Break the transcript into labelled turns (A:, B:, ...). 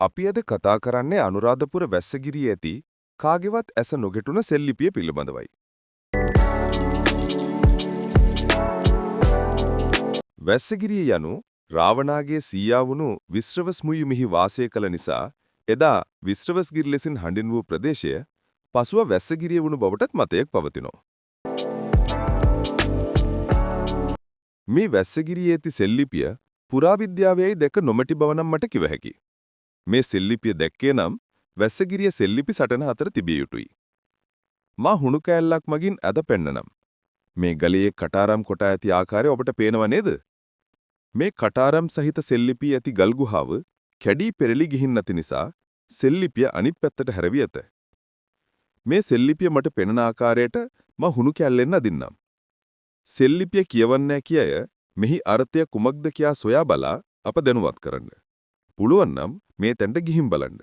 A: අපි අද කතා කරන්නේ අනුරාධපුර වැස්සගිරියේ ඇති කාගේවත් ඇස නොගැටුණ සෙල්ලිපිය පිළිබඳවයි. වැස්සගිරිය යනු රාවණාගේ සීයා වුණු විශ්‍රවස් මුයුමිහි වාසය කළ නිසා එදා විශ්‍රවස්ගිරි ලෙසින් හඬින් වූ ප්‍රදේශය පසුව වැස්සගිරිය වුණු බවටත් මතයක් පවතිනවා. මේ වැස්සගිරියේ ඇති සෙල්ලිපිය පුරාවිද්‍යාවේයි දැක නොමැති බව නම් මට කිව හැකියි. මේ සෙල්ලිපිය දැක්කේ නම් වැස්සගිරිය සෙල්ලිපි සටන අතර තිබිය යුතුයි. මා හුණු කෑල්ලක් මගින් අද පෙන්නනම්. මේ ගලේ කටාරම් කොට ඇති ආකාරය ඔබට පේනව නේද? මේ කටාරම් සහිත සෙල්ලිපියේ ඇති ගල් ගුහාව කැඩී පෙරළි ගිහින් නැති නිසා සෙල්ලිපිය අනිත් පැත්තට හැරවි ඇත. මේ සෙල්ලිපිය මට පෙනෙන ආකාරයට මා හුණු කෑල්ලෙන් අදින්නම්. සෙල්ලිපිය කියවන්නේ කිය මෙහි අර්ථය කුමක්ද කියා සොයා බලා අප දැනුවත් කරන්න. පුළුවන් නම් මේ තැනට ගිහින් බලන්න.